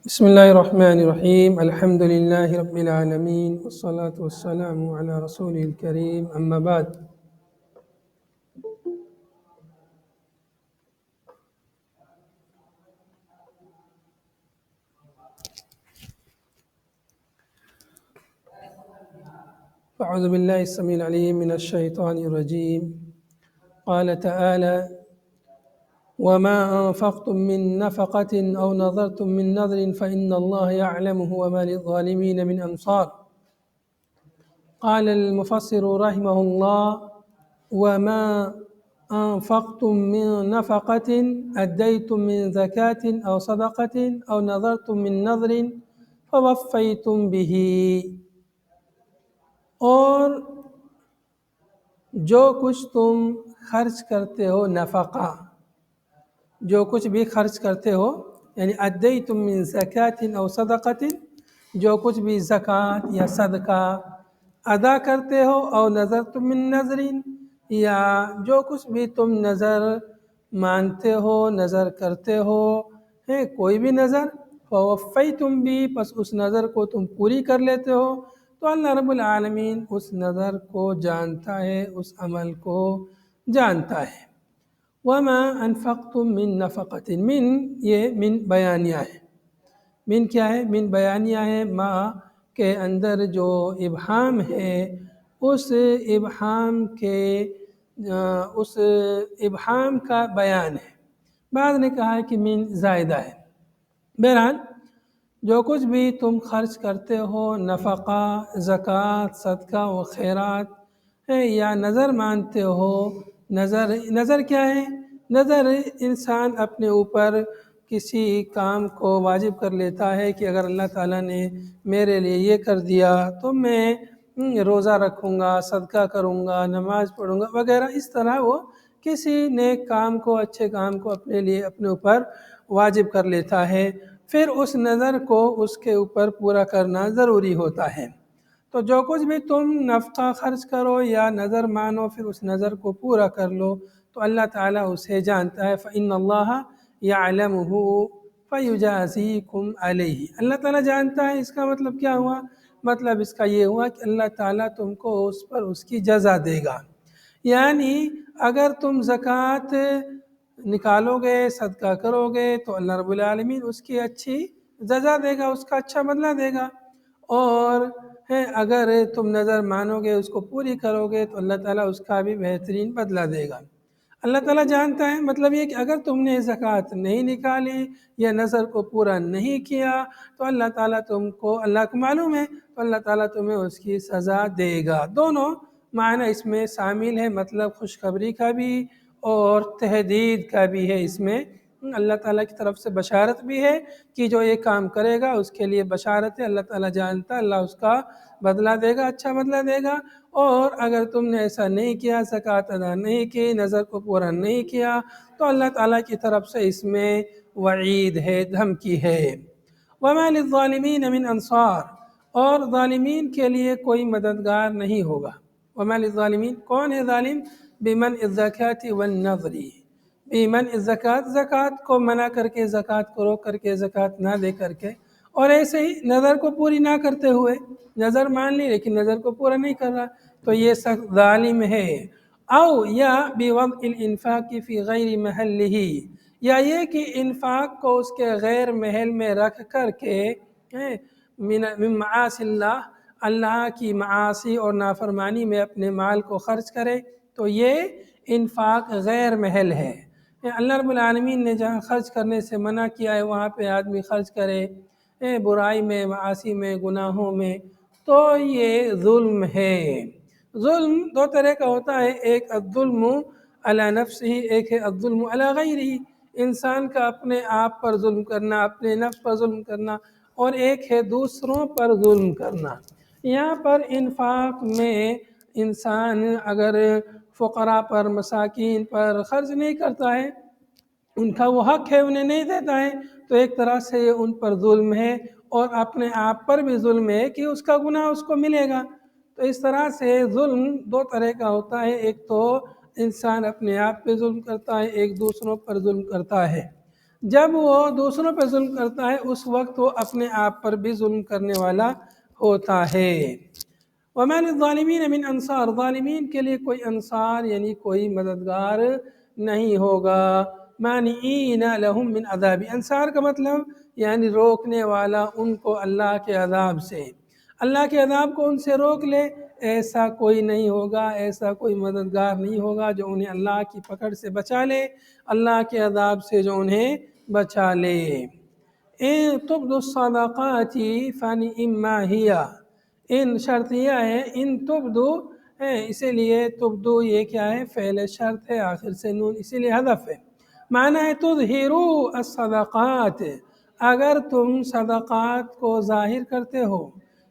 بسم الله الرحمن الرحيم الحمد لله رب العالمين والصلاة والسلام على رسوله الكريم أما بعد. أعوذ بالله السميع العليم من الشيطان الرجيم. قال تعالى: وما أنفقتم من نفقة أو نذرتم من نذر فإن الله يعلمه وما للظالمين من أنصار. قال المفسر رحمه الله: وما أنفقتم من نفقة أديتم من زكاة أو صدقة أو نذرتم من نذر فوفيتم به. اور جو کچھ تم خرچ کرتے ہو نفقہ، جو کچھ بھی خرچ کرتے ہو، یعنی ادیتم من زکاة او صدقۃ، جو کچھ بھی زکوٰۃ یا صدقہ ادا کرتے ہو، او نذرتم من نذر، یا جو کچھ بھی تم نظر مانتے ہو، نظر کرتے ہو، کوئی بھی نظر، فوفیتم بھی، پس اس نظر کو تم پوری کر لیتے ہو، تو اللہ رب العالمین اس نظر کو جانتا ہے، اس عمل کو جانتا ہے۔ وما انفقتم من نفقۃ، من یہ من بیانیہ ہے۔ من کیا ہے؟ من بیانیہ ہے، ما کے اندر جو ابہام ہے اس ابہام کا بیان ہے۔ بعض نے کہا ہے کہ من زائدہ ہے۔ بہرحال جو کچھ بھی تم خرچ کرتے ہو، نفقہ، زکوٰۃ، صدقہ و خیرات، یا نظر مانتے ہو، نظر کیا ہے؟ نظر انسان اپنے اوپر کسی کام کو واجب کر لیتا ہے کہ اگر اللہ تعالیٰ نے میرے لیے یہ کر دیا تو میں روزہ رکھوں گا، صدقہ کروں گا، نماز پڑھوں گا وغیرہ۔ اس طرح وہ کسی نیک کام کو، اچھے کام کو اپنے لیے اپنے اوپر واجب کر لیتا ہے، پھر اس نظر کو اس کے اوپر پورا کرنا ضروری ہوتا ہے۔ تو جو کچھ بھی تم نفقہ خرچ کرو یا نظر مانو، پھر اس نظر کو پورا کر لو، تو اللہ تعالیٰ اسے جانتا ہے۔ فإن اللہ یعلمہ فیجازیکم علیہ، اللہ تعالیٰ جانتا ہے۔ اس کا مطلب کیا ہوا؟ مطلب اس کا یہ ہوا کہ اللہ تعالیٰ تم کو اس پر اس کی جزا دے گا۔ یعنی اگر تم زکوٰۃ نکالو گے، صدقہ کرو گے، تو اللہ رب العالمین اس کی اچھی جزا دے گا، اس کا اچھا بدلہ دے گا۔ اور اگر تم نظر مانو گے، اس کو پوری کرو گے، تو اللہ تعالیٰ اس کا بھی بہترین بدلہ دے گا۔ اللہ تعالیٰ جانتا ہے، مطلب یہ کہ اگر تم نے زکوٰۃ نہیں نکالی یا نظر کو پورا نہیں کیا تو اللہ تعالیٰ تم کو، اللہ کو معلوم ہے، تو اللہ تعالیٰ تمہیں اس کی سزا دے گا۔ دونوں معنی اس میں شامل ہے، مطلب خوشخبری کا بھی اور تحدید کا بھی ہے۔ اس میں اللہ تعالیٰ کی طرف سے بشارت بھی ہے کہ جو یہ کام کرے گا اس کے لیے بشارت ہے، اللہ تعالیٰ جانتا ہے، اللہ اس کا بدلہ دے گا، اچھا بدلہ دے گا۔ اور اگر تم نے ایسا نہیں کیا، زکوٰۃ ادا نہیں کی، نظر کو پورا نہیں کیا، تو اللہ تعالیٰ کی طرف سے اس میں وعید ہے، دھمکی ہے۔ وَمَا لِلظَّالِمِينَ مِنْ أَنصَارٍ، اور ظالمین کے لیے کوئی مددگار نہیں ہوگا۔ وَمَا لِلظَّالِمِينَ، کون ہے ظالم؟ بِمَنْعِ الزَّكَاةِ وَالنَّذْرِ، بِمَنْعِ الزَّكَاةِ، زکوٰۃ کو منع کر کے، زکوٰۃ کو روک کر کے، زکوٰۃ نہ دے کر کے، اور ایسے ہی نظر کو پوری نہ کرتے ہوئے، نظر مان لی لیکن نظر کو پورا نہیں کر رہا، تو یہ سخت ظالم ہے۔ او یا بِوَضْعِ الْإِنفَاقِ فِي غَيْرِ مَحَلِّهِ، یا یہ کہ انفاق کو اس کے غیر محل میں رکھ کر کے، من معاصی اللہ، اللہ کی معاصی اور نافرمانی میں اپنے مال کو خرچ کرے، تو یہ انفاق غیر محل ہے۔ اللہ رب العالمین نے جہاں خرچ کرنے سے منع کیا ہے وہاں پہ آدمی خرچ کرے برائی میں، معاصی میں، گناہوں میں، تو یہ ظلم ہے۔ ظلم دو طرح کا ہوتا ہے، ایک الظلم علی نفسہ، ایک ہے الظلم علی غیرہ، انسان کا اپنے آپ پر ظلم کرنا، اپنے نفس پر ظلم کرنا، اور ایک ہے دوسروں پر ظلم کرنا۔ یہاں پر انفاق میں انسان اگر فقراء پر، مساکین پر خرچ نہیں کرتا ہے، ان کا وہ حق ہے انہیں نہیں دیتا ہے، تو ایک طرح سے یہ ان پر ظلم ہے، اور اپنے آپ پر بھی ظلم ہے کہ اس کا گناہ اس کو ملے گا۔ تو اس طرح سے ظلم دو طرح کا ہوتا ہے، ایک تو انسان اپنے آپ پہ ظلم کرتا ہے، ایک دوسروں پر ظلم کرتا ہے۔ جب وہ دوسروں پہ ظلم کرتا ہے اس وقت وہ اپنے آپ پر بھی ظلم کرنے والا ہوتا ہے۔ وَمَا لِلظَّالِمِينَ مِنْ انصار، ظالمین کے لیے کوئی انصار یعنی کوئی مددگار نہیں ہوگا۔ مانعین لہم من عذاب، انصار کا مطلب یعنی روکنے والا ان کو اللہ کے عذاب سے، اللہ کے عذاب کو ان سے روک لے، ایسا کوئی نہیں ہوگا، ایسا کوئی مددگار نہیں ہوگا جو انہیں اللہ کی پکڑ سے بچا لے، اللہ کے عذاب سے جو انہیں بچا لے۔ ان تبدوا الصدقات فنعما ہی، ان شرط یہ ہے ان تبدو ہے، اسی لیے تبدو یہ کیا ہے، فعل شرط ہے، آخر سے نون اسی لیے حذف ہے، معنی ہے تظہروا الصدقات، اگر تم صدقات کو ظاہر کرتے ہو،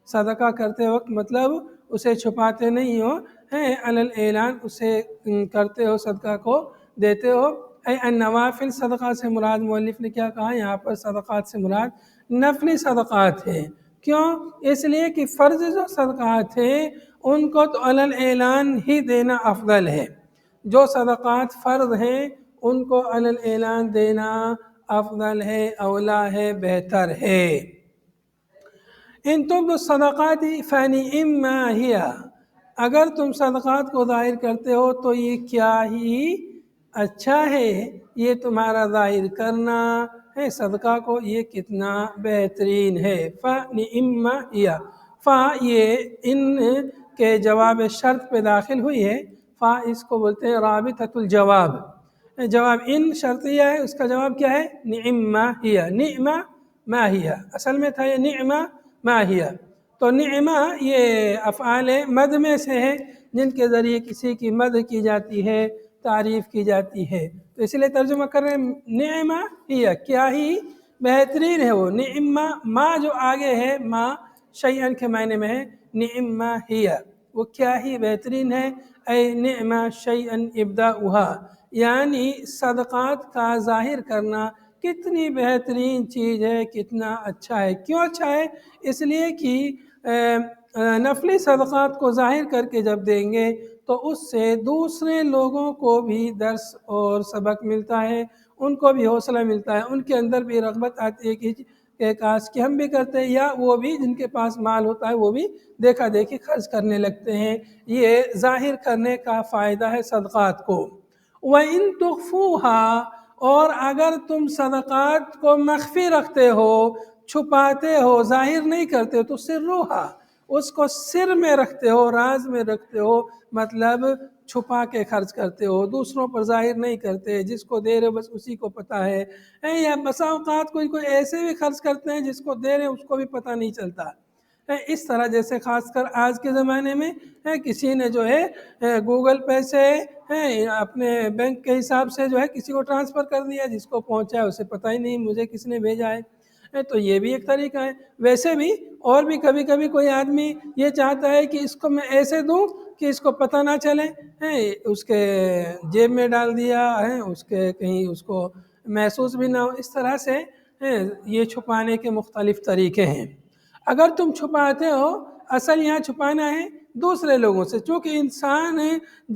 صدقہ کرتے وقت مطلب اسے چھپاتے نہیں ہو، علی الاعلان اسے کرتے ہو، صدقہ کو دیتے ہو، النوافل، صدقات سے مراد مؤلف نے کیا کہا یہاں پر، صدقات سے مراد نفلی صدقات ہیں، کیوں؟ اس لیے کہ فرض جو صدقات ہیں ان کو تو علی الاعلان ہی دینا افضل ہے، جو صدقات فرض ہیں ان کو علی الاعلان دینا افضل ہے، اولا ہے، بہتر ہے۔ ان تبدوا الصدقات فنعما ہی، اگر تم صدقات کو ظاہر کرتے ہو تو یہ کیا ہی اچھا ہے، یہ تمہارا ظاہر کرنا ہے صدقہ کو، یہ کتنا بہترین ہے۔ فنعما ہی، فا یہ ان کے جواب شرط پہ داخل ہوئی ہے، فا اس کو بولتے ہیں رابطۃ الجواب، جواب ان شرطیہ ہے، اس کا جواب کیا ہے، نعما ہی، نعما ما ہی، اصل میں تھا یہ نعما ما ہی، تو نعما یہ افعال مد میں سے ہے جن کے ذریعے کسی کی مد کی جاتی ہے، تعریف کی جاتی ہے، تو اس لیے ترجمہ کر رہے ہیں نعما ہی، کیا ہی بہترین ہے وہ، نعما ما جو آگے ہے، ما شیئن کے معنی میں ہے، نعما ہی وہ کیا ہی بہترین ہے، اے نعما شیئن ابداؤہا، یعنی صدقات کا ظاہر کرنا کتنی بہترین چیز ہے، کتنا اچھا ہے، کیوں اچھا ہے؟ اس لیے کہ نفلی صدقات کو ظاہر کر کے جب دیں گے تو اس سے دوسرے لوگوں کو بھی درس اور سبق ملتا ہے، ان کو بھی حوصلہ ملتا ہے، ان کے اندر بھی رغبت آتی ہے کہ کاش کہ ہم بھی کرتے ہیں، یا وہ بھی جن کے پاس مال ہوتا ہے وہ بھی دیکھا دیکھی خرچ کرنے لگتے ہیں، یہ ظاہر کرنے کا فائدہ ہے صدقات کو۔ وَإِن تُخْفُوهَا، اور اگر تم صدقات کو مخفی رکھتے ہو، چھپاتے ہو، ظاہر نہیں کرتے ہو، تو سروہا اس کو سر میں رکھتے ہو، راز میں رکھتے ہو، مطلب چھپا کے خرچ کرتے ہو، دوسروں پر ظاہر نہیں کرتے، جس کو دے رہے بس اسی کو پتہ ہے، یا بسا اوقات کوئی ایسے بھی خرچ کرتے ہیں جس کو دے رہے اس کو بھی پتہ نہیں چلتا، اس طرح جیسے خاص کر آج کے زمانے میں کسی نے جو ہے گوگل پے سے اپنے بینک کے حساب سے جو ہے کسی کو ٹرانسفر کر دیا، جس کو پہنچا ہے اسے پتہ ہی نہیں مجھے کس نے بھیجا ہے، تو یہ بھی ایک طریقہ ہے۔ ویسے بھی اور بھی کبھی کبھی کوئی آدمی یہ چاہتا ہے کہ اس کو میں ایسے دوں کہ اس کو پتہ نہ چلے، اس کے جیب میں ڈال دیا ہے، اس کے کہیں اس کو محسوس بھی نہ ہو، اس طرح سے یہ چھپانے کے مختلف طریقے ہیں۔ اگر تم چھپاتے ہو، اصل یہاں چھپانا ہے دوسرے لوگوں سے، چونکہ انسان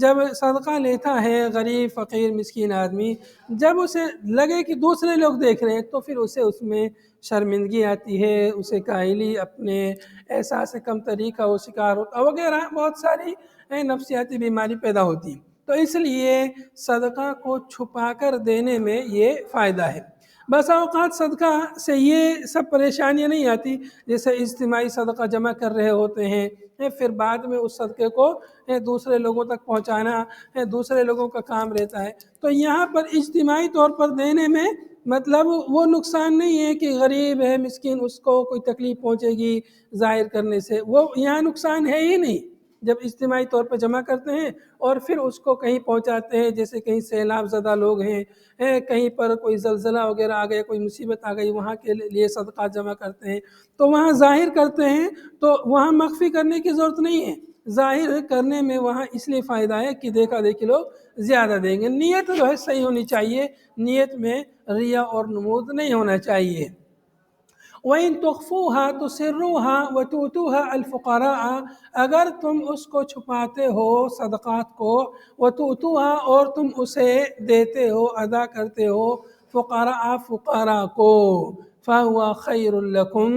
جب صدقہ لیتا ہے، غریب فقیر مسکین آدمی، جب اسے لگے کہ دوسرے لوگ دیکھ رہے ہیں تو پھر اسے اس میں شرمندگی آتی ہے، اسے کاہلی، اپنے احساس کم تری کا وہ شکار ہوتا وغیرہ، بہت ساری نفسیاتی بیماری پیدا ہوتی، تو اس لیے صدقہ کو چھپا کر دینے میں یہ فائدہ ہے۔ بسا اوقات صدقہ سے یہ سب پریشانیاں نہیں آتی، جیسے اجتماعی صدقہ جمع کر رہے ہوتے ہیں، پھر بعد میں اس صدقے کو دوسرے لوگوں تک پہنچانا دوسرے لوگوں کا کام رہتا ہے، تو یہاں پر اجتماعی طور پر دینے میں مطلب وہ نقصان نہیں ہے کہ غریب ہے مسکین اس کو کوئی تکلیف پہنچے گی ظاہر کرنے سے، وہ یہاں نقصان ہے ہی نہیں، جب اجتماعی طور پر جمع کرتے ہیں اور پھر اس کو کہیں پہنچاتے ہیں، جیسے کہیں سیلاب زدہ لوگ ہیں، کہیں پر کوئی زلزلہ وغیرہ آ گیا، کوئی مصیبت آ گئی، وہاں کے لیے صدقات جمع کرتے ہیں، تو وہاں ظاہر کرتے ہیں، تو وہاں مخفی کرنے کی ضرورت نہیں ہے، ظاہر کرنے میں وہاں اس لیے فائدہ ہے کہ دیکھا دیکھی لوگ زیادہ دیں گے، نیت جو ہے صحیح ہونی چاہیے، نیت میں ریا اور نمود نہیں ہونا چاہیے۔ وَإِن تُخْفُوهَا تُسِرُّوهَا وَتُؤْتُوهَا الْفُقَرَاءَ، اگر تم اس کو چھپاتے ہو صدقات کو، وَتُؤْتُوهَا اور تم اسے دیتے ہو، ادا کرتے ہو، فقراء کو، فَهُوَ خَيْرٌ لَكُمْ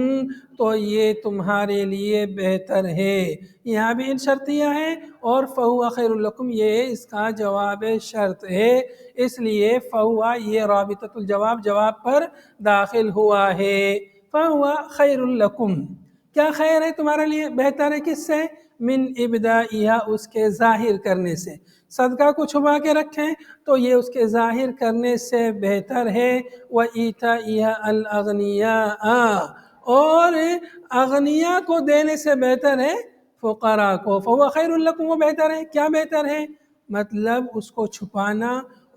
تو یہ تمہارے لیے بہتر ہے۔ یہاں بھی ان شرطیہ ہے اور فَهُوَ خَيْرٌ لَكُمْ یہ اس کا جواب شرط ہے، اس لیے فَهُوَ یہ رابطۃ الجواب جواب پر داخل ہوا ہے۔ فَهُوَ خَيْرٌ لَكُمْ کیا خیر ہے تمہارے لیے، بہتر ہے کس سے؟ من ابدائیہا اس کے ظاہر کرنے سے، صدقہ کو چھپا کے رکھیں تو یہ اس کے ظاہر کرنے سے بہتر ہے۔ وَإِيتَائِهَا الْأَغْنِيَاءَ اور اغنیاء کو دینے سے بہتر ہے فقراء کو۔ فَهُوَ خَيْرٌ لَكُمْ وہ بہتر ہے، کیا بہتر ہے؟ مطلب اس کو چھپانا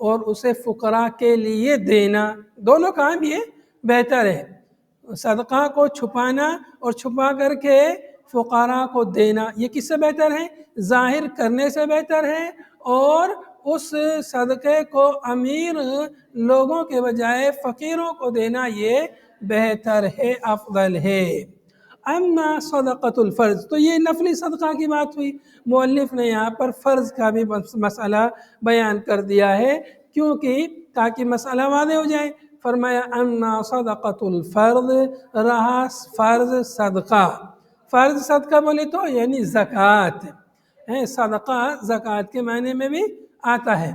اور اسے فقراء کے لیے دینا، دونوں کام یہ بہتر ہے۔ صدقہ کو چھپانا اور چھپا کر کے فقراء کو دینا، یہ کس سے بہتر ہے؟ ظاہر کرنے سے بہتر ہے، اور اس صدقے کو امیر لوگوں کے بجائے فقیروں کو دینا یہ بہتر ہے، افضل ہے۔ اما صدقۃ الفرض تو یہ نفلی صدقہ کی بات ہوئی، مؤلف نے یہاں پر فرض کا بھی مسئلہ بیان کر دیا ہے کیونکہ تاکہ مسئلہ واضح ہو جائے۔ فرمایا اما صدقۃ الفرض رہا فرض صدقہ، فرض صدقہ بولے تو یعنی زکوٰۃ ہے، صدقہ زکوٰۃ کے معنی میں بھی آتا ہے۔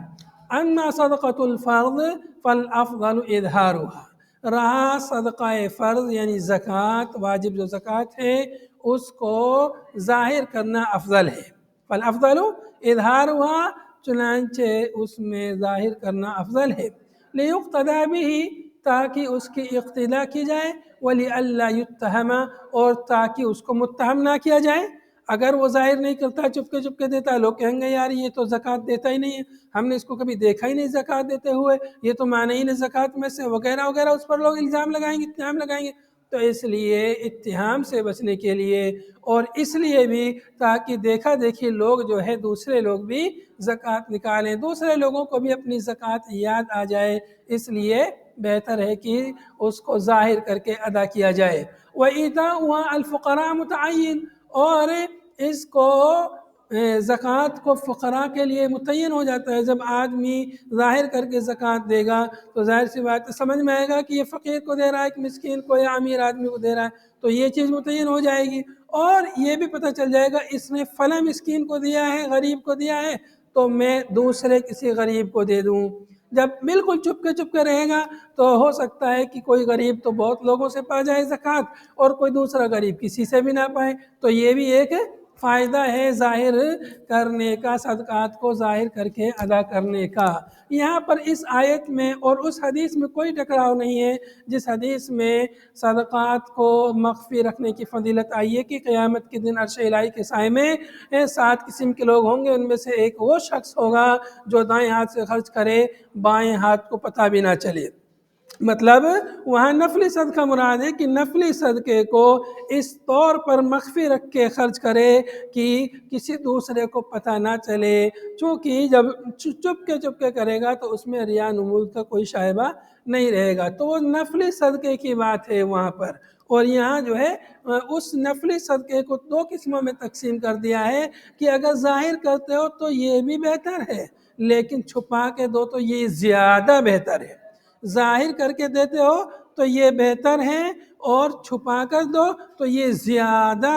اما صدقۃ الفرض فالافضل اظہارها رہا صدقہ فرض یعنی زکوٰۃ، واجب جو زکوٰۃ ہے اس کو ظاہر کرنا افضل ہے۔ فالافضل اظہارها چنانچہ اس میں ظاہر کرنا افضل ہے۔ لیقتدی بہ تاکہ اس کی اقتداء کی جائے، ولئلا یتہم اور تاکہ اس کو متہم نہ کیا جائے۔ اگر وہ ظاہر نہیں کرتا، چپکے دیتا، لوگ کہیں گے یار یہ تو زکوٰۃ دیتا ہی نہیں ہے، ہم نے اس کو کبھی دیکھا ہی نہیں زکوٰۃ دیتے ہوئے، یہ تو مانے ہی نہیں زکوٰۃ میں سے، وغیرہ وغیرہ، اس پر لوگ الزام لگائیں گے، اتہام لگائیں گے۔ تو اس لیے اتہام سے بچنے کے لیے اور اس لیے بھی تاکہ دیکھا دیکھی لوگ جو ہے دوسرے لوگ بھی زکوٰۃ نکالیں، دوسرے لوگوں کو بھی اپنی زکوٰۃ یاد آ جائے، اس لیے بہتر ہے کہ اس کو ظاہر کر کے ادا کیا جائے۔ وَإِيتَاؤُهَا الْفُقَرَاءَ مُتَعَيِّن اور اس کو زکوٰۃ کو فقراء کے لیے متعین ہو جاتا ہے۔ جب آدمی ظاہر کر کے زکوٰۃ دے گا تو ظاہر سی بات ہے سمجھ میں آئے گا کہ یہ فقیر کو دے رہا ہے، ایک مسکین کو یا امیر آدمی کو دے رہا ہے، تو یہ چیز متعین ہو جائے گی، اور یہ بھی پتہ چل جائے گا اس نے فلاں مسکین کو دیا ہے، غریب کو دیا ہے، تو میں دوسرے کسی غریب کو دے دوں۔ جب بالکل چپکے رہے گا تو ہو سکتا ہے کہ کوئی غریب تو بہت لوگوں سے پا جائے زکوٰۃ اور کوئی دوسرا غریب کسی سے بھی نہ پائے، تو یہ بھی ایک فائدہ ہے ظاہر کرنے کا، صدقات کو ظاہر کر کے ادا کرنے کا۔ یہاں پر اس آیت میں اور اس حدیث میں کوئی ٹکراؤ نہیں ہے جس حدیث میں صدقات کو مخفی رکھنے کی فضیلت آئی ہے کہ قیامت کے دن عرش الہی کے سائے میں 7 قسم کے لوگ ہوں گے، ان میں سے ایک وہ شخص ہوگا جو دائیں ہاتھ سے خرچ کرے بائیں ہاتھ کو پتہ بھی نہ چلے۔ مطلب وہاں نفلی صدقہ مراد ہے کہ نفلی صدقے کو اس طور پر مخفی رکھ کے خرچ کرے کہ کسی دوسرے کو پتہ نہ چلے، چونکہ جب چپکے کرے گا تو اس میں ریا نمود کا کوئی شائبہ نہیں رہے گا، تو وہ نفلی صدقے کی بات ہے وہاں پر۔ اور یہاں جو ہے اس نفلی صدقے کو 2 قسموں میں تقسیم کر دیا ہے کہ اگر ظاہر کرتے ہو تو یہ بھی بہتر ہے، لیکن چھپا کے دو تو یہ زیادہ بہتر ہے۔ ظاہر کر کے دیتے ہو تو یہ بہتر ہے، اور چھپا کر دو تو یہ زیادہ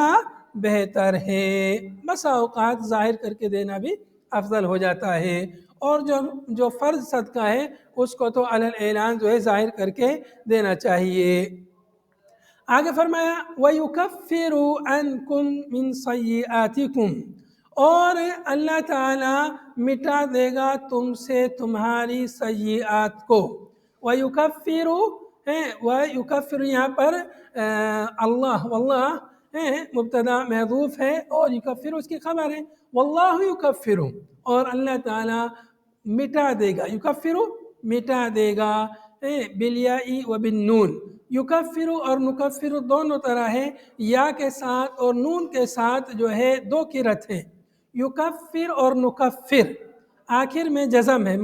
بہتر ہے۔ بسا اوقات ظاہر کر کے دینا بھی افضل ہو جاتا ہے، اور جو فرض صدقہ ہے اس کو تو علی الاعلان جو ہے ظاہر کر کے دینا چاہیے۔ آگے فرمایا وَيُكَفِّرُ عَنْكُمْ مِنْ سَيِّئَاتِكُمْ اور اللہ تعالیٰ مٹا دے گا تم سے تمہاری سیئات کو۔ وَيُكَفِّرُ یہاں پر اللہ واللہ مبتدا محذوف ہے اور یکفر اس کی خبر ہے، واللہ یکفر اور اللہ تعالیٰ مٹا دے گا، یکفر مٹا دے گا بالیاء و بالنون۔ یکفر اور نکفر دونوں طرح ہے، یا کے ساتھ اور نون کے ساتھ جو ہے 2 قرأت ہے، یکفر اور نکفر، آخر میں جزم ہے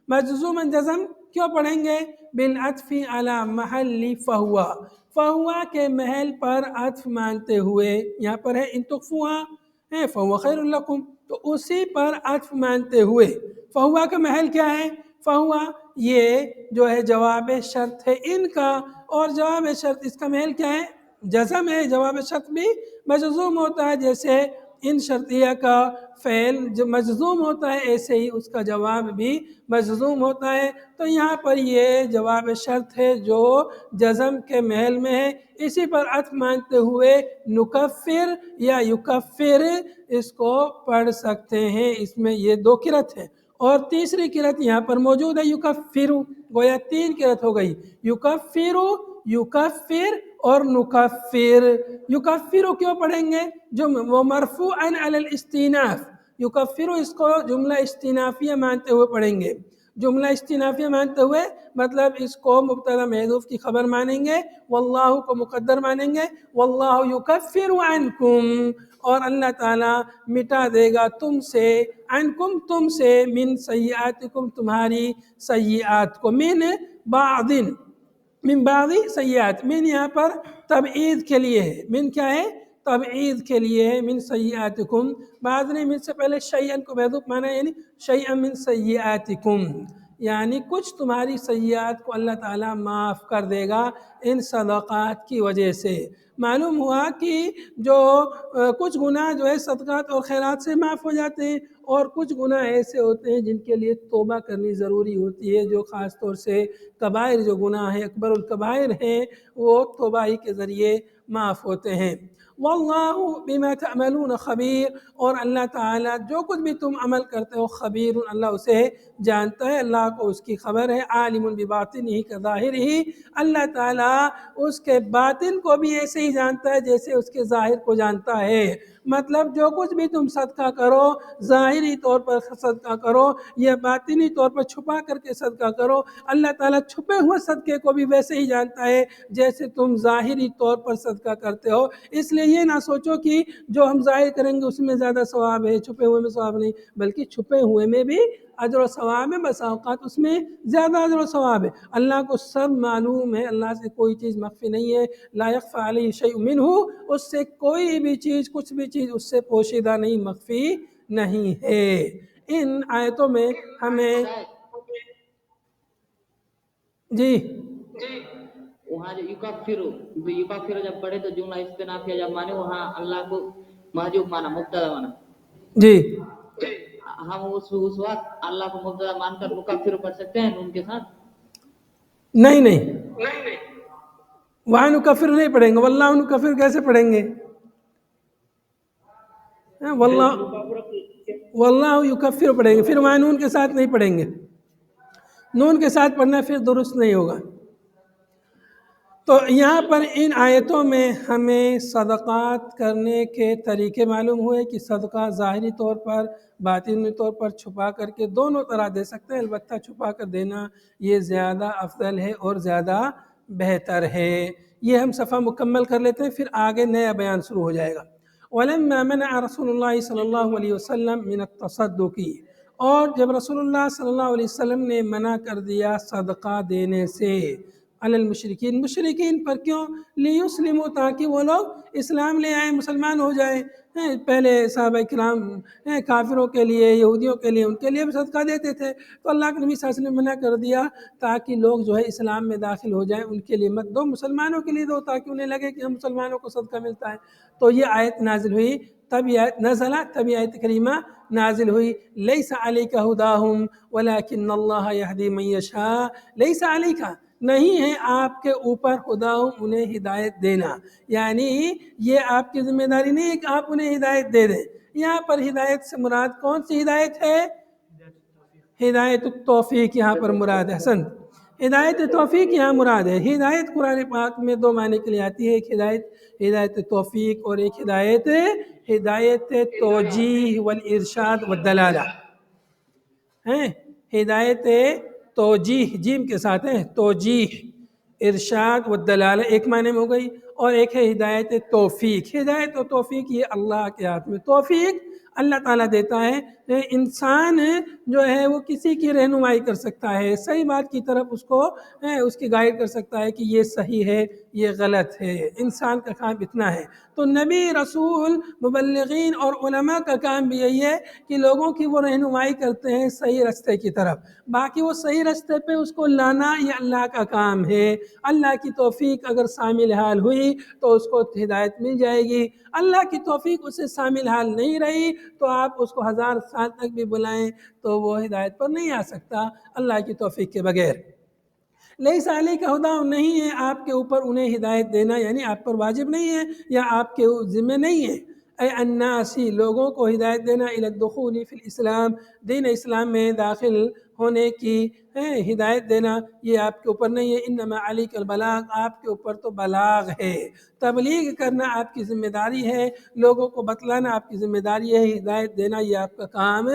مجزوماً جزم کیوں پڑھیں گے؟ بالعطف علی محل فہوا کے محل پر عطف مانتے ہوئے، یہاں پر ہے ان تخفوها فهو خیر لکم، تو اسی پر عطف مانتے ہوئے فہوا کا محل کیا ہے؟ فہوا یہ جو ہے جواب شرط ہے ان کا، اور جواب شرط اس کا محل کیا ہے؟ جزم ہے۔ جواب شرط بھی مجزوم ہوتا ہے، جیسے ان شرطیہ کا فعل جو مجزوم ہوتا ہے ایسے ہی اس کا جواب بھی مجزوم ہوتا ہے۔ تو یہاں پر یہ جواب شرط ہے جو جزم کے محل میں ہے، اسی پر عطف مانتے ہوئے نکفر یا یکفر اس کو پڑھ سکتے ہیں۔ اس میں یہ دو قرأت ہے، اور تیسری قرأت یہاں پر موجود ہے یکفر، گویا تین قرأت ہو گئی، یکفر، یکفر اور نکفر۔ یکفر کیوں پڑھیں گے؟ جو وہ مرفوعاً علی الاستئناف، یکفر اس کو جملہ استئنافیہ مانتے ہوئے پڑھیں گے۔ جملہ استئنافیہ مانتے ہوئے مطلب اس کو مبتدا محذوف کی خبر مانیں گے، واللہ کو مقدر مانیں گے، واللہ یکفر عنکم، اور اللہ تعالیٰ مٹا دے گا تم سے، عنکم تم سے، من سیئاتکم تمہاری سیئات کو، من بعض سیئات، من یہاں پر تبعید کے لیے ہے، من کیا ہے؟ تبعید کے لیے ہے، من سیئاتکم، بعض نے من سے پہلے شیئن کو محذوف مانا، یعنی شیئا من سیئاتکم، یعنی کچھ تمہاری سیئات کو اللہ تعالیٰ معاف کر دے گا ان صدقات کی وجہ سے۔ معلوم ہوا کہ جو کچھ گناہ جو ہے صدقات اور خیرات سے معاف ہو جاتے ہیں، اور کچھ گناہ ایسے ہوتے ہیں جن کے لیے توبہ کرنی ضروری ہوتی ہے، جو خاص طور سے کبائر جو گناہ ہیں، اکبر الکبائر ہیں، وہ توبہ ہی کے ذریعے معاف ہوتے ہیں۔ واللہ بما تعملون خبیر، اور اللہ تعالیٰ جو کچھ بھی تم عمل کرتے ہو خبیر، اللہ اسے جانتا ہے، اللہ کو اس کی خبر ہے۔ عالم بباطنہ کظاہرہ، اللہ تعالیٰ اس کے باطن کو بھی ایسے ہی جانتا ہے جیسے اس کے ظاہر کو جانتا ہے۔ مطلب جو کچھ بھی تم صدقہ کرو، ظاہری طور پر صدقہ کرو یا باطنی طور پر چھپا کر کے صدقہ کرو، اللہ تعالیٰ چھپے ہوئے صدقے کو بھی ویسے ہی جانتا ہے جیسے تم ظاہری طور پر صدقہ کرتے ہو۔ اس لیے یہ نہ سوچو کہ جو ہم ظاہر کریں گے اس میں زیادہ ثواب ہے، چھپے ہوئے میں ثواب نہیں، بلکہ چھپے ہوئے میں بھی اجر و ثواب ہے، بس اوقات اس میں زیادہ اجر و ثواب ہے۔ اللہ کو سب معلوم ہے، اللہ سے کوئی چیز مخفی نہیں ہے، لا یخفی علیہ شیء منہ، اس سے کوئی بھی چیز، کچھ بھی چیز اس سے پوشیدہ نہیں، مخفی نہیں ہے۔ ان آیتوں میں ہمیں جی وہاں جو یکفر جب پڑھے تو جملہ استنافیہ جب مانے، وہاں اللہ کو محجوب مانا، مبتدا مانا، جی ہم اس وقت اللہ کو مبتدا مان کر مکفر پڑھ سکتے ہیں ان کے ساتھ؟ نہیں وہاں نکفر نہیں پڑھیں گے، واللہ نکفر کیسے پڑھیں گے؟ واللہ یکفر پڑھیں گے، پھر وہاں نون کے ساتھ نہیں پڑھیں گے، نون کے ساتھ پڑھنا پھر درست نہیں ہوگا۔ تو یہاں پر ان آیتوں میں ہمیں صدقات کرنے کے طریقے معلوم ہوئے کہ صدقہ ظاہری طور پر، باطنی طور پر، چھپا کر کے دونوں طرح دے سکتے ہیں، البتہ چھپا کر دینا یہ زیادہ افضل ہے اور زیادہ بہتر ہے۔ یہ ہم صفحہ مکمل کر لیتے ہیں، پھر آگے نیا بیان شروع ہو جائے گا۔ وَلَمَّا مَنَعَ رَسُولُ اللَّهِ صلی اللہ علیہ وسلم مِنَ التَّصَدُّقِ، اور جب رسول اللہ صلی اللہ علیہ وسلم نے منع کر دیا صدقہ دینے سے، علی المشرکین، مشرکین پر، کیوں؟ لیسلموا، تاکہ وہ لوگ اسلام لے آئیں، مسلمان ہو جائیں۔ پہلے صحابہ کرام کافروں کے لیے، یہودیوں کے لیے، ان کے لیے بھی صدقہ دیتے تھے، تو اللہ کے نبی صلی اللہ علیہ وسلم نے منع کر دیا تاکہ لوگ جو ہے اسلام میں داخل ہو جائیں، ان کے لیے مت دو، مسلمانوں کے لیے دو، تاکہ انہیں لگے کہ ہم مسلمانوں کو صدقہ ملتا ہے۔ تو یہ آیت نازل ہوئی، تب یہ آیت نزلہ، تب یہ آیت کریمہ نازل ہوئی، لیس علیک ہداہم ولکن اللہ یہدی من یشاء، لیس علیک، نہیں ہے آپ کے اوپر ہداہم، انہیں ہدایت دینا، یعنی یہ آپ کی ذمہ داری نہیں ہے کہ آپ انہیں ہدایت دے دیں۔ یہاں پر ہدایت سے مراد کون سی ہدایت ہے؟ ہدایت التوفیق یہاں پر مراد ہے۔ حسن، ہدایت توفیق یہاں مراد ہے۔ ہدایت قرآن پاک میں دو معنی کے لیے آتی ہے، ایک ہدایت توفیق، اور ایک ہدایت توجیہ والارشاد والدلالہ ہیں۔ ہدایت توجیہ جیم کے ساتھ ہے، توجیہ، ارشاد والدلالہ ایک معنی میں ہو گئی، اور ایک ہے ہدایت توفیق۔ ہدایت و توفیق یہ اللہ کے ہاتھ میں، توفیق اللہ تعالیٰ دیتا ہے، انسان جو ہے وہ کسی کی رہنمائی کر سکتا ہے، صحیح بات کی طرف اس کو اس کی گائیڈ کر سکتا ہے کہ یہ صحیح ہے یہ غلط ہے، انسان کا کام اتنا ہے۔ تو نبی، رسول، مبلغین اور علماء کا کام بھی یہی ہے کہ لوگوں کی وہ رہنمائی کرتے ہیں صحیح راستے کی طرف، باقی وہ صحیح راستے پہ اس کو لانا یہ اللہ کا کام ہے۔ اللہ کی توفیق اگر شامل حال ہوئی تو اس کو ہدایت مل جائے گی، اللہ کی توفیق اسے شامل حال نہیں رہی تو آپ اس کو 1000 سال تک بھی بلائیں تو وہ ہدایت پر نہیں آ سکتا اللہ کی توفیق کے بغیر۔ لیس علیک ہداہم، نہیں ہے آپ کے اوپر انہیں ہدایت دینا، یعنی آپ پر واجب نہیں ہے یا آپ کے ذمہ نہیں ہے۔ اے الناسی، لوگوں کو ہدایت دینا، الی الدخول فی الاسلام، دین اسلام میں داخل ہونے کی ہدایت دینا یہ آپ کے اوپر نہیں ہے۔ انما علیک البلاغ، آپ کے اوپر تو بلاغ ہے، تبلیغ کرنا آپ کی ذمہ داری ہے، لوگوں کو بتلانا آپ کی ذمہ داری ہے، ہدایت دینا یہ آپ کا کام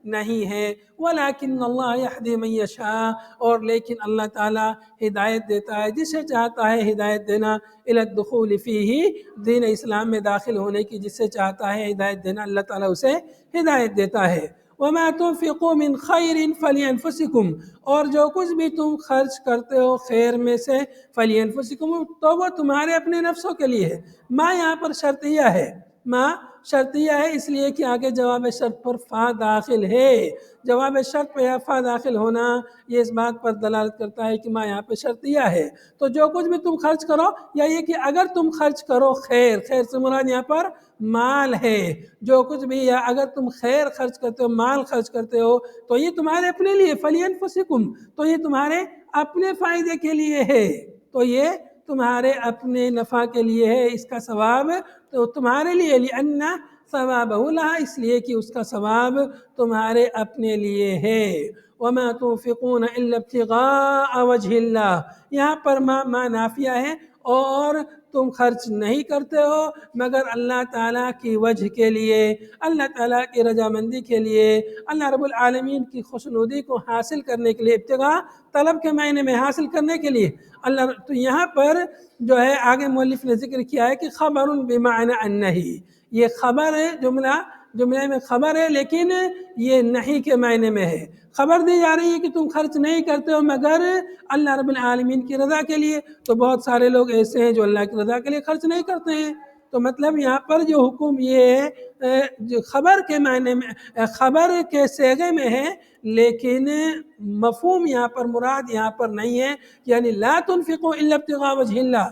نہیں ہے۔ ولیکن اللہ یہدی من یشاء، اور لیکن اللہ تعالیٰ ہدایت دیتا ہے جسے چاہتا ہے ہدایت دینا، الی الدخول فیہ، دین اسلام میں داخل ہونے کی جسے چاہتا ہے ہدایت دینا اللہ تعالیٰ اسے ہدایت دیتا ہے۔ وما تنفقوا من خیر فلانفسکم، اور جو کچھ بھی تم خرچ کرتے ہو خیر میں سے، فلانفسکم، تو وہ تمہارے اپنے نفسوں کے لیے ہے۔ ما یہاں پر شرطیہ ہے، ما شرطیہ ہے اس لیے کہ آگے جواب شرط پر فا داخل ہے۔ جواب شرط پہ فا داخل ہونا یہ اس بات پر دلالت کرتا ہے کہ ما یہاں پہ شرطیہ ہے۔ تو جو کچھ بھی تم خرچ کرو، یا یہ کہ اگر تم خرچ کرو خیر، خیر سے مراد یہاں پر مال ہے، جو کچھ بھی، یا اگر تم خیر خرچ کرتے ہو، مال خرچ کرتے ہو تو یہ تمہارے اپنے لیے، فلینفسکم، تو یہ تمہارے اپنے فائدے کے لیے ہے، تو یہ تمہارے اپنے نفع کے لیے ہے، اس کا ثواب تو تمہارے لیے، لأن ثوابہ لہا، اس لیے کہ اس کا ثواب تمہارے اپنے لیے ہے۔ وما تنفقون الا ابتغاء وجہ اللہ، یہاں پر ما نافیہ ہے، اور تم خرچ نہیں کرتے ہو مگر اللہ تعالیٰ کی وجہ کے لیے، اللہ تعالیٰ کی رضامندی کے لیے، اللہ رب العالمین کی خوشنودی کو حاصل کرنے کے لیے، ابتغاء طلب کے معنی میں حاصل کرنے کے لیے اللہ۔ تو یہاں پر جو ہے آگے مؤلف نے ذکر کیا ہے کہ خبر بمعنی النہی، یہ خبر ہے، جملے میں خبر ہے لیکن یہ نہیں کے معنی میں ہے۔ خبر دی جا رہی ہے کہ تم خرچ نہیں کرتے ہو مگر اللہ رب العالمین کی رضا کے لیے، تو بہت سارے لوگ ایسے ہیں جو اللہ کی رضا کے لیے خرچ نہیں کرتے ہیں۔ تو مطلب یہاں پر جو حکم یہ ہے جو خبر کے معنی میں، خبر کے صیغے میں ہے، لیکن مفہوم یہاں پر مراد یہاں پر نہیں ہے، یعنی لا تنفقوا الا ابتغاء وجہ اللہ،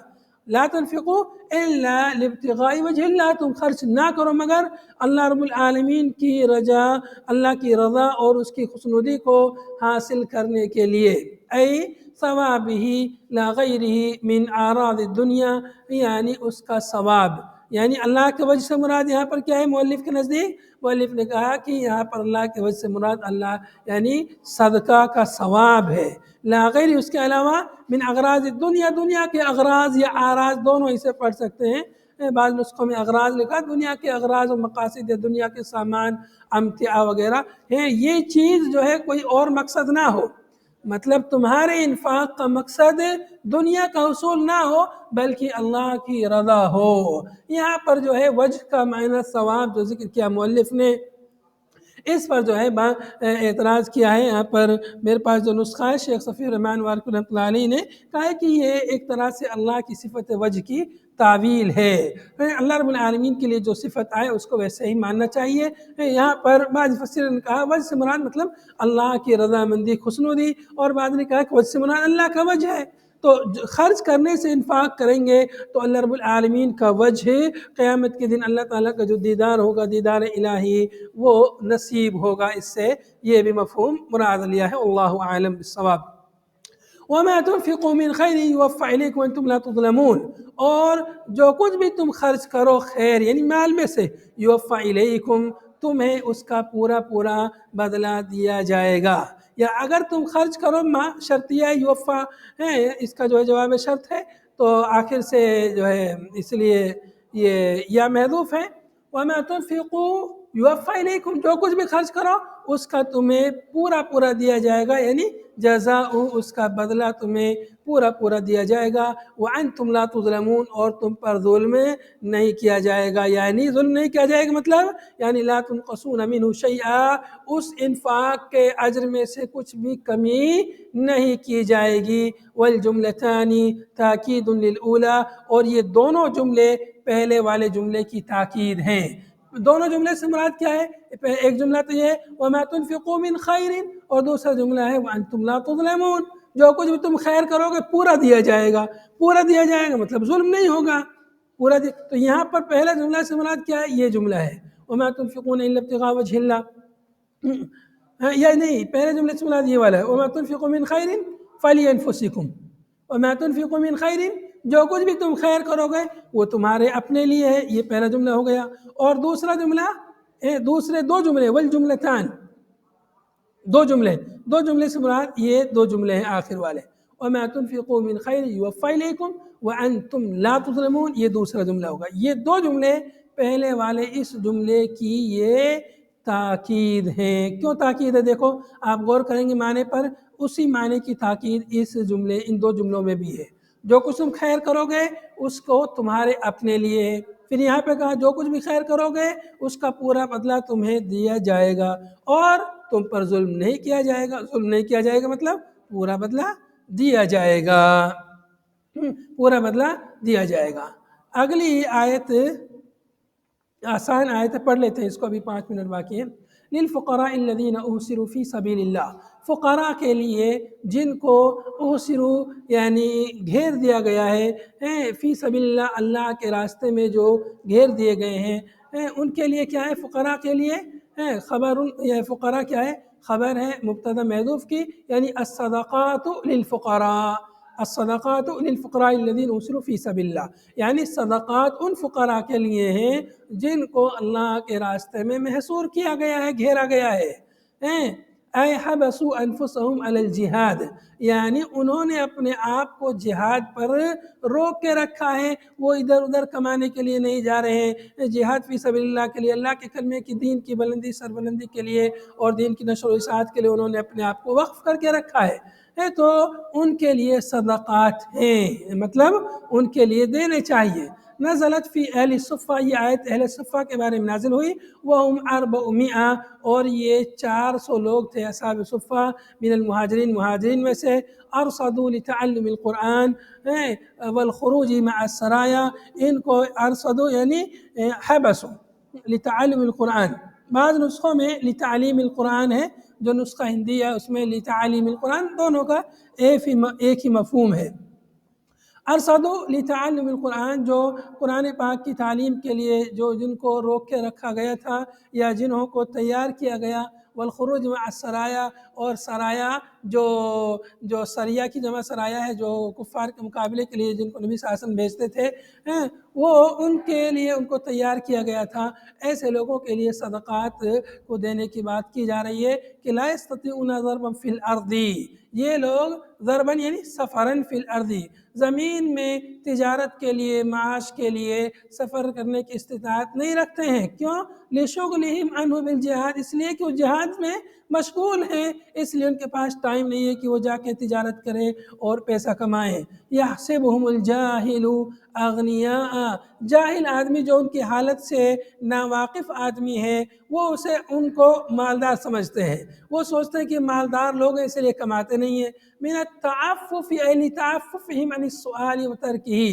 لا تنفقوا الا لابتغاء وجہ اللہ، تم خرچ نہ کرو مگر اللہ رب العالمین کی رضا، اللہ کی رضا اور اس کی خوشنودی کو حاصل کرنے کے لیے، اے ثوابہ لا غیرہ من اعراض الدنیا، یعنی اس کا ثواب، یعنی اللہ کے وجہ سے مراد یہاں پر کیا ہے مؤلف کے نزدیک؟ مؤلف نے کہا کہ یہاں پر اللہ کے وجہ سے مراد اللہ یعنی صدقہ کا ثواب ہے، لا غیر اس کے علاوہ، من اغراض الدنیا، دنیا کے اغراض یا اعراض دونوں اسے پڑھ سکتے ہیں، بعض نسخوں میں اغراض لکھا، دنیا کے اغراض و مقاصد یا دنیا کے سامان، امتعاء وغیرہ ہیں، یہ چیز جو ہے کوئی اور مقصد نہ ہو، مطلب تمہارے انفاق کا مقصد دنیا کا حصول نہ ہو بلکہ اللہ کی رضا ہو۔ یہاں پر جو ہے وجہ کا معنی ثواب جو ذکر کیا مؤلف نے، اس پر جو ہے اعتراض کیا ہے۔ یہاں پر میرے پاس جو نسخہ ہے شیخ صفی الرحمن وارک رحمۃ اللہ علیہ نے کہا ہے کہ یہ ایک طرح سے اللہ کی صفت وجہ کی تعویل ہے، اللہ رب العالمین کے لیے جو صفت آئے اس کو ویسے ہی ماننا چاہیے۔ یہاں پر بعض مفسرین نے کہا وجہ سے مراد مطلب اللہ کی رضامندی، خوشنودی، اور بعض نے کہا کہ وجہ سے مراد اللہ کا وجہ ہے، تو خرچ کرنے سے انفاق کریں گے تو اللہ رب العالمین کا وجہ، قیامت کے دن اللہ تعالیٰ کا جو دیدار ہوگا، دیدار الہی، وہ نصیب ہوگا، اس سے یہ بھی مفہوم مراد لیا ہے۔ اللہ اعلم بالصواب۔ وما تنفقوا من خیر یوفى الیکم وانتم لا تظلمون، اور جو کچھ بھی تم خرچ کرو خیر یعنی مال میں سے، یوفى الیکم، تمہیں اس کا پورا پورا بدلہ دیا جائے گا، یا اگر تم خرچ کرو، ما شرطیہ یوفا ہے، اس کا جو ہے جواب شرط ہے تو آخر سے جو ہے اس لیے یہ یا محذوف ہے۔ وما تنفقوا یوفا الیکم، جو کچھ بھی خرچ کرو اس کا تمہیں پورا پورا دیا جائے گا، یعنی جزاء، اس کا بدلہ تمہیں پورا پورا دیا جائے گا، وانتم لا تظلمون، اور تم پر ظلم نہیں کیا جائے گا، یعنی ظلم نہیں کیا جائے گا مطلب یعنی لا تنقصون منہ شیئا، اس انفاق کے اجر میں سے کچھ بھی کمی نہیں کی جائے گی۔ والجملتان تاکید للأولی، اور یہ دونوں جملے پہلے والے جملے کی تاکید ہیں۔ دونوں جملے سے مراد کیا ہے؟ ایک جملہ تو یہ ہے وَمَا تُنْفِقُوا مِنْ خَيْرٍ، اور دوسرا جملہ ہے وَأَنْتُمْ لَا تُظْلَمُونَ، جو کچھ بھی تم خیر کرو گے پورا دیا جائے گا، پورا دیا جائے گا مطلب ظلم نہیں ہوگا، پورا تو یہاں پر پہلا جملہ سے مراد کیا ہے؟ یہ جملہ ہے وَمَا تُنْفِقُونَ إِلَّا ابْتِغَاءَ وَجْهِ اللَّهِ، یا نہیں، پہلے جملے سے مراد یہ والا ہے وَمَا تُنْفِقُوا مِنْ خَيْرٍ فَلِأَنفُسِكُمْ، وَمَا تُنْفِقُوا مِنْ خَيْرٍ، جو کچھ بھی تم خیر کرو گے وہ تمہارے اپنے لیے ہے، یہ پہلا جملہ ہو گیا۔ اور دوسرا جملہ، دوسرے دو جملے والجملتان، دو جملے سے مراد یہ دو جملے ہیں آخر والے، وَمَا تُنْفِقُوا مِنْ خَيْرٍ يُوَفَّ إِلَيْكُمْ وَأَنْتُمْ لَا تُظْلَمُونَ، یہ دوسرا جملہ ہوگا۔ یہ دو جملے پہلے والے اس جملے کی یہ تاکید ہیں۔ کیوں تاکید ہے؟ دیکھو آپ غور کریں گے معنی پر، اسی معنی کی تاکید اس جملے، ان دو جملوں میں بھی ہے۔ جو کچھ تم خیر کرو گے اس کو تمہارے اپنے لیے ہے، پھر یہاں پہ کہا جو کچھ بھی خیر کرو گے اس کا پورا بدلہ تمہیں دیا جائے گا، اور تم پر ظلم نہیں کیا جائے گا۔ ظلم نہیں کیا جائے گا مطلب پورا بدلہ دیا جائے گا، پورا بدلہ دیا جائے گا۔ اگلی آیت آسان آیت پڑھ لیتے ہیں، اس کو ابھی 5 منٹ باقی ہے۔ للفقراء الذین احصروا فی سبیل اللہ، فقراء کے لیے جن کو احصروا یعنی گھیر دیا گیا ہے، فی سبیل اللہ، اللہ کے راستے میں جو گھیر دیے گئے ہیں، ان کے لیے کیا ہے؟ فقراء کے لیے خبر، یہ فقراء کیا ہے؟ خبر ہے مبتدا محذوف کی، یعنی الصدقات للفقراء، الصدقات للفقراء الذین احصروا فی سبیل اللہ، یعنی صدقات ان فقراء کے لیے ہیں جن کو اللہ کے راستے میں محصور کیا گیا ہے، گھیرا گیا ہے۔ اے حبسوا انفسهم علی الجہاد، یعنی انہوں نے اپنے آپ کو جہاد پر روک کے رکھا ہے، وہ ادھر ادھر کمانے کے لیے نہیں جا رہے ہیں، جہاد فی سبیل اللہ کے لیے، اللہ کے کلمے کی، دین کی بلندی سربلندی کے لیے اور دین کی نشر و اشاعت کے لیے انہوں نے اپنے آپ کو وقف کر کے رکھا ہے، تو ان کے لیے صدقات ہیں، مطلب ان کے لیے دینے چاہیے۔ نزلت فی اہل صفہ، یہ آیت اہل صفہ کے بارے میں نازل ہوئی، وہم 400، اور یہ 400 لوگ تھے اصحاب صفہ، من المہاجرین، مہاجرین میں سے، ارصدوا لتعلم القرآن والخروج مع السرایا، ان کو ارصدوا یعنی حبسوا لتعلم القرآن، بعض نسخوں میں لتعلیم القرآن ہے، جو نسخہ ہندی ہے اس میں لتعلیم القرآن، دونوں کا ایک ہی مفہوم ہے۔ ارصدوا لتعلم القرآن، جو قرآن پاک کی تعلیم کے لیے جو جن کو روک کے رکھا گیا تھا یا جنہوں کو تیار کیا گیا، والخروج مع السرایا، اور سرایا جو سریہ کی جمع سرایا ہے، جو کفار کے مقابلے کے لیے جن کو نبی صلی اللہ علیہ وسلم بھیجتے تھے، وہ ان کے لیے ان کو تیار کیا گیا تھا۔ ایسے لوگوں کے لیے صدقات کو دینے کی بات کی جا رہی ہے کہ لا یستطیعون ضربا فی الارض، یہ لوگ ضرباً یعنی سفراً فی الارض، زمین میں تجارت کے لیے، معاش کے لیے سفر کرنے کی استطاعت نہیں رکھتے ہیں۔ کیوں؟ لشغلہم عنہ بالجہاد، اس لیے کہ وہ جہاد میں مشغول ہیں، اس لیے ان کے پاس ٹائم نہیں ہے کہ وہ جا کے تجارت کریں اور پیسہ کمائیں۔ یحسبہم الجاہل اغنیاء، جاہل آدمی جو ان کی حالت سے ناواقف آدمی ہے، وہ اسے ان کو مالدار سمجھتے ہیں، وہ سوچتے ہیں کہ مالدار لوگ ہیں اس لیے کماتے نہیں ہیں۔ من التعفف لتعففہم عن السؤال وترکہ،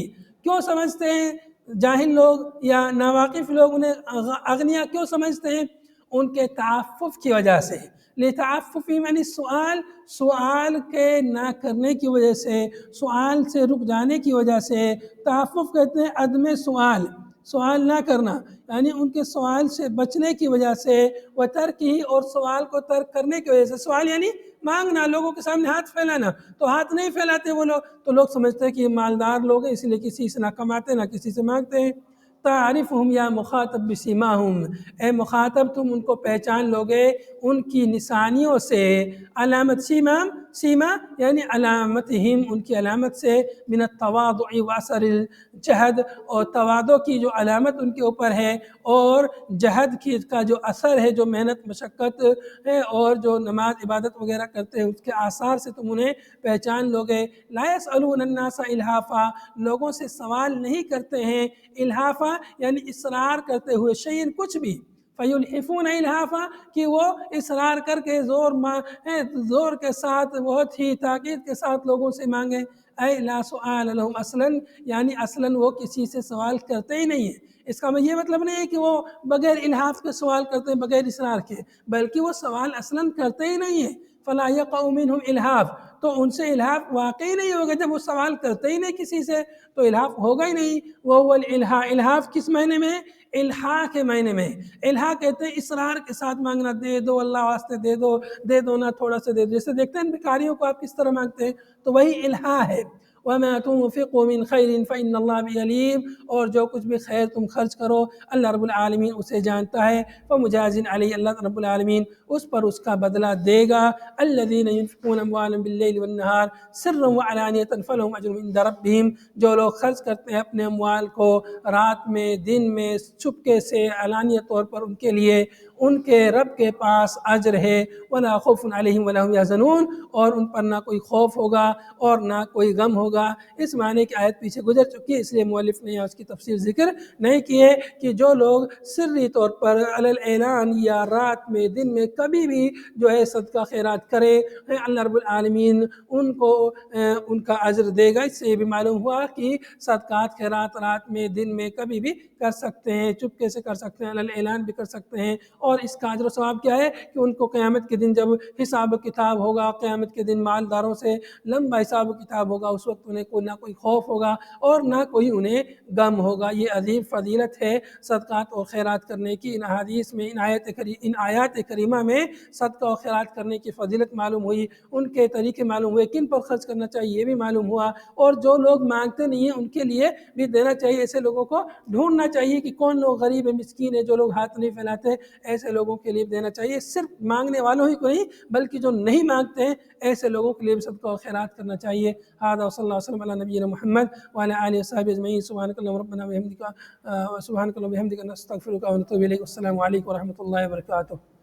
کیوں سمجھتے ہیں جاہل لوگ یا ناواقف لوگ انہیں اغنیاء کیوں سمجھتے ہیں؟ ان کے تعفف کی وجہ سے، لتعففہم عن السؤال، سوال کے نہ کرنے کی وجہ سے، سوال سے رک جانے کی وجہ سے، تعفف کہتے ہیں عدم سوال، سوال نہ کرنا، یعنی ان کے سوال سے بچنے کی وجہ سے، وترکہ، اور سوال کو ترک کرنے کی وجہ سے، سوال یعنی مانگنا، لوگوں کے سامنے ہاتھ پھیلانا، تو ہاتھ نہیں پھیلاتے وہ لوگ، تو لوگ سمجھتے ہیں کہ یہ مالدار لوگ ہیں اس لیے کسی سے نہ کماتے نہ کسی سے مانگتے ہیں۔ تعرفهم یا مخاطب بسیماہم، اے مخاطب تم ان کو پہچان لوگے ان کی نشانیوں سے، علامت سیما یعنی علامتہم ان کی علامت سے، من التواضع واثر الجہد، اور تواضع کی جو علامت ان کے اوپر ہے اور جہد کی کا جو اثر ہے، جو محنت مشقت ہے اور جو نماز عبادت وغیرہ کرتے ہیں اس کے آثار سے تم انہیں پہچان لوگے۔ لا يسألون الناس الحافا، لوگوں سے سوال نہیں کرتے ہیں الحافا یعنی اصرار کرتے ہوئے، شیئن کچھ بھی، فیلحفون الحافا کہ وہ اصرار کر کے زور کے ساتھ بہت ہی تاکید کے ساتھ لوگوں سے مانگیں۔ اے لا سؤال لهم اصلا یعنی اصلا وہ کسی سے سوال کرتے ہی نہیں ہیں۔ اس کا یہ مطلب نہیں ہے کہ وہ بغیر الحاف کے سوال کرتے ہیں، بغیر اصرار کے، بلکہ وہ سوال اصلا کرتے ہی نہیں ہیں۔ فلا يقع منهم الحاف، تو ان سے الحاف واقعی نہیں ہوگا، جب وہ سوال کرتے ہی نہیں کسی سے تو الحاف ہوگا ہی نہیں۔ وہ الحاف کس معنی میں؟ الحاح کے معنی میں۔ الحاح کہتے ہیں اصرار کے ساتھ مانگنا، دے دو اللہ واسطے، دے دو نا تھوڑا سا دے دو، جیسے دیکھتے ہیں بھکاریوں کو آپ کس طرح مانگتے ہیں، تو وہی الحاح ہے۔ وَمَا تُنْفِقُوا مِنْ خَيْرٍ فَإِنَّ اللَّهَ بِهِ عَلِيمٌ، اور جو کچھ بھی خیر تم خرچ کرو اللہ رب العالمین اسے جانتا ہے۔ فَمُجَازٍ عَلَيْهِ، اللہ رب العالمین اس پر اس کا بدلہ دے گا۔ الَّذِينَ يُنْفِقُونَ أَمْوَالَهُمْ بِاللَّيْلِ وَالنَّهَارِ سِرًّا وَعَلَانِيَةً فَلَهُمْ أَجْرُهُمْ عِنْدَ رَبِّهِمْ، جو لوگ خرچ کرتے ہیں اپنے اموال کو رات میں، دن میں، چپکے سے، علانیہ طور پر، ان کے لیے ان کے رب کے پاس اجر ہے۔ وَلَا خَوْفٌ عَلَيْهِمْ وَلَا هُمْ يَحْزَنُونَ، اور ان پر نہ کوئی خوف ہوگا اور نہ کوئی غم ہوگا۔ اس معنی کی آیت پیچھے گزر چکی ہے، اس لیے مؤلف نے اس کی تفصیل ذکر نہیں کی ہے کہ جو لوگ سری طور پر علی الاعلان یا رات میں، دن میں، کبھی بھی جو ہے صدقہ خیرات کرے، اللہ رب العالمین ان کو ان کا اجر دے گا۔ اس سے یہ بھی معلوم ہوا کہ صدقات خیرات رات میں، دن میں کبھی بھی کر سکتے ہیں، چپکے سے کر سکتے ہیں، علی الاعلان بھی کر سکتے ہیں، اور اس کا اجر و ثواب کیا ہے کہ ان کو قیامت کے دن جب حساب و کتاب ہوگا، قیامت کے دن مالداروں سے لمبا حساب و کتاب ہوگا، اس وقت انہیں نہ کوئی خوف ہوگا اور نہ کوئی انہیں غم ہوگا۔ یہ عظیم فضیلت ہے صدقات اور خیرات کرنے کی۔ ان حدیث میں، ان آیات کریمہ میں صدقہ اور خیرات کرنے کی فضیلت معلوم ہوئی، ان کے طریقے معلوم ہوئے، کن پر خرچ کرنا چاہیے یہ بھی معلوم ہوا، اور جو لوگ مانگتے نہیں ہیں ان کے لیے بھی دینا چاہیے۔ ایسے لوگوں کو ڈھونڈنا چاہیے کہ کون لوگ غریب ہیں، مسکین ہیں، جو لوگ ہاتھ نہیں پھیلاتے، ایسے لوگوں کے لیے دینا چاہیے۔ صرف مانگنے والوں ہی کو نہیں بلکہ جو نہیں مانگتے ہیں ایسے لوگوں کے لیے بھی صدقہ اور خیرات کرنا چاہیے۔ هذا وصلی اللہ وسلم علی نبینا محمد وعلی آلہ وصحبہ اجمعین۔ سبحانک اللہم ربنا وبحمدک، نستغفرک ونتوب الیک۔ السلام علیکم ورحمۃ اللہ وبرکاتہ۔